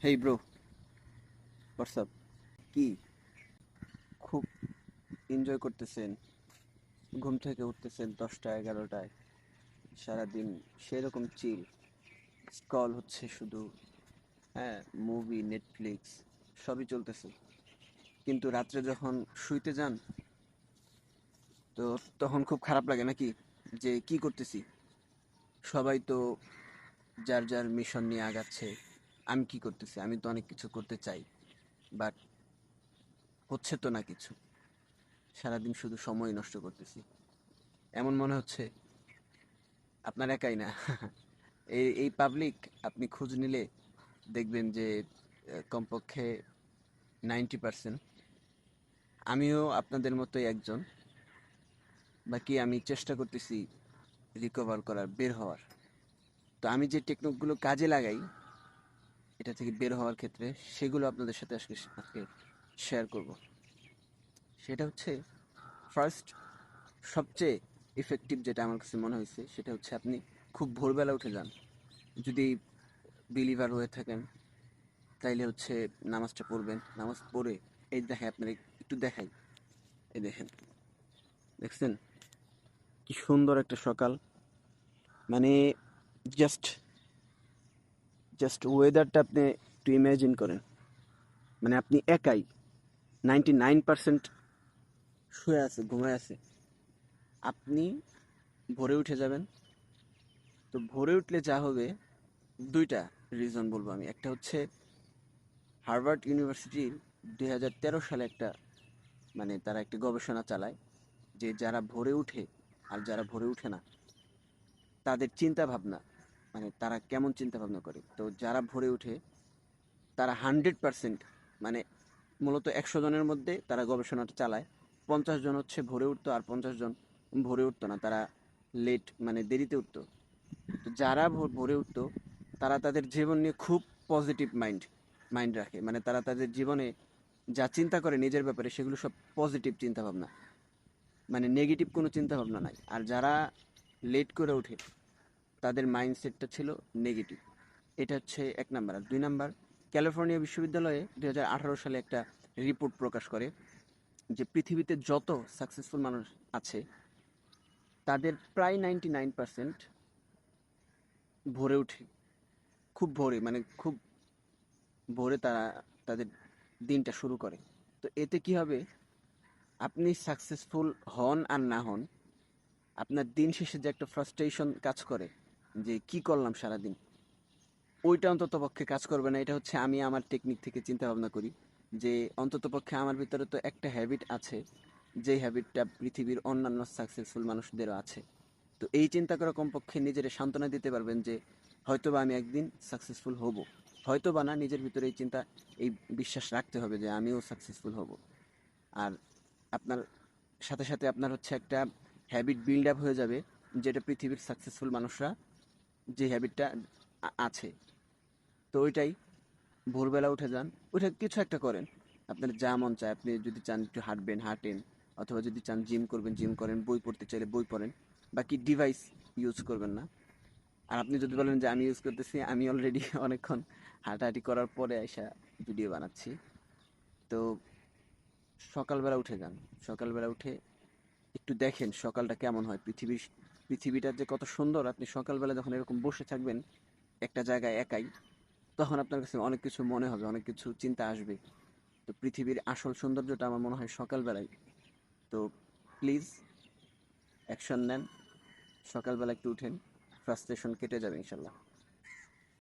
Hey bro, WhatsApp? কি খুব enjoy করতেছেন? ঘুম থেকে উঠতেছেন 10টা 11টায়, সারাদিন সেরকম চিল স্ক্রল হচ্ছে শুধু। হ্যাঁ, মুভি, নেটফ্লিক্স সবই চলতেছে, কিন্তু রাত্রে যখন শুইতে যান তো তখন খুব খারাপ লাগে নাকি, যে কি করতেছি? সবাই তো যার যার মিশন নিয়ে আগাচ্ছে, আমি কি করতেছি? আমি তো অনেক কিছু করতে চাই, বাট হচ্ছে তো না কিছু। সারাদিন শুধু সময় নষ্ট করতেছি, এমন মনে হচ্ছে। আপনার একাই না, এই এই পাবলিক আপনি খোঁজ নিলে দেখবেন যে কমপক্ষে 90%। আমিও আপনাদের মতোই একজন। বাকি আমি চেষ্টা করতেছি রিকভার করার, বের হওয়ার। তো আমি যে টেকনিকগুলো কাজে লাগাই এটা থেকে বের হওয়ার ক্ষেত্রে, সেগুলো আপনাদের সাথে আজকে আজকে শেয়ার করব। সেটা হচ্ছে, ফার্স্ট, সবচেয়ে ইফেক্টিভ যেটা আমার কাছে মনে হয়েছে সেটা হচ্ছে আপনি খুব ভোরবেলা উঠে যান। যদি বিলিভার হয়ে থাকেন তাইলে হচ্ছে নামাজটা পড়বেন। নামাজ পড়ে এই দেখে আপনার একটু দেখাই, এই দেখেন, দেখছেন কি সুন্দর একটা সকাল? মানে জাস্ট জাস্ট ওয়েদারটা আপনি একটু ইমাজিন করেন। মানে আপনি একাই, 99% শুয়ে আছে, ঘুমায় আছে, আপনি ভোরে উঠে যাবেন। তো ভোরে উঠলে যা হবে, দুইটা রিজন বলবো আমি। একটা হচ্ছে হার্ভার্ড ইউনিভার্সিটির 2013 সালে একটা, মানে তারা একটা গবেষণা চালায় যে যারা ভোরে উঠে আর যারা ভোরে উঠে না তাদের চিন্তা ভাবনা, মানে তারা কেমন চিন্তা ভাবনা করে। তো যারা ভোরে উঠে তারা 100%, মানে মূলত 100 জনের মধ্যে তারা গবেষণাটা চালায়, 50 জন হচ্ছে ভোরে উঠতো আর 50 জন ভোরে উঠতো না, তারা লেট, মানে দেরিতে উঠতো। তো যারা ভোরে উঠতো তারা তাদের জীবন নিয়ে খুব পজিটিভ মাইন্ড মাইন্ড রাখে, মানে তারা তাদের জীবনে যা চিন্তা করে নিজের ব্যাপারে সেগুলো সব পজিটিভ চিন্তা ভাবনা, মানে নেগেটিভ কোনো চিন্তা ভাবনা নাই। আর যারা লেট করে ওঠে তাদের মাইন্ডসেটটা ছিল নেগেটিভ। এটা হচ্ছে 1 নাম্বার। আর 2 নাম্বার, ক্যালিফোর্নিয়া বিশ্ববিদ্যালয়ে 2018 সালে একটা রিপোর্ট প্রকাশ করে যে পৃথিবীতে যত সাকসেসফুল মানুষ আছে তাদের প্রায় 99% ভোরে উঠে, খুব ভোরে, মানে খুব ভোরে তারা তাদের দিনটা শুরু করে। তো এতে কি হবে, আপনি সাকসেসফুল হন আর না হন, আপনার দিন শেষে যে একটা ফ্রাস্ট্রেশন কাজ করে যে কি করলাম সারাদিন, ওইটা অন্তত পক্ষে কাজ করবে না। এটা হচ্ছে আমি আমার টেকনিক থেকে চিন্তা ভাবনা করি যে অন্তত পক্ষে আমার ভিতরে তো একটা হ্যাবিট আছে, যে হ্যাবিটটা পৃথিবীর অন্যান্য সাকসেসফুল মানুষদেরও আছে। তো এই চিন্তা করে কমপক্ষে নিজের সান্ত্বনা দিতে পারবেন যে হয়তোবা আমি একদিন সাকসেসফুল হব। হয়তোবা না, নিজের ভিতরে এই চিন্তা, এই বিশ্বাস রাখতে হবে যে আমিও সাকসেসফুল হব। আর আপনার সাথে সাথে আপনার হচ্ছে একটা হ্যাবিট বিল্ড আপ হয়ে যাবে, যেটা পৃথিবীর সাকসেসফুল মানুষরা যে হ্যাবিটটা আছে। তো ওইটাই, ভোরবেলা উঠে যান, উঠে কিছু একটা করেন, আপনার যা মন চায়। আপনি যদি চান একটু হাঁটবেন, হাঁটেন, অথবা যদি চান জিম করবেন, জিম করেন, বই পড়তে চাইলে বই পড়েন। বাকি ডিভাইস ইউজ করবেন না। আর আপনি যদি বলেন যে আমি ইউজ করতেছি, আমি অলরেডি অনেকক্ষণ হাঁটাহাঁটি করার পরে এসে ভিডিও বানাচ্ছি। তো সকালবেলা উঠে যান, সকালবেলা উঠে একটু দেখেন সকালটা কেমন হয়। পৃথিবীটা যে কত সুন্দর, আপনি সকালবেলা যখন এরকম বসে থাকবেন একটা জায়গায় একাই, তখন আপনার কাছে অনেক কিছু মনে হবে, অনেক কিছু চিন্তা আসবে। তো পৃথিবীর আসল সৌন্দর্যটা আমার মনে হয় সকালবেলায়। তো প্লিজ অ্যাকশন নেন, সকালবেলা একটু উঠেন, ফ্রাস্ট্রেশন কেটে যাবে ইনশাল্লাহ।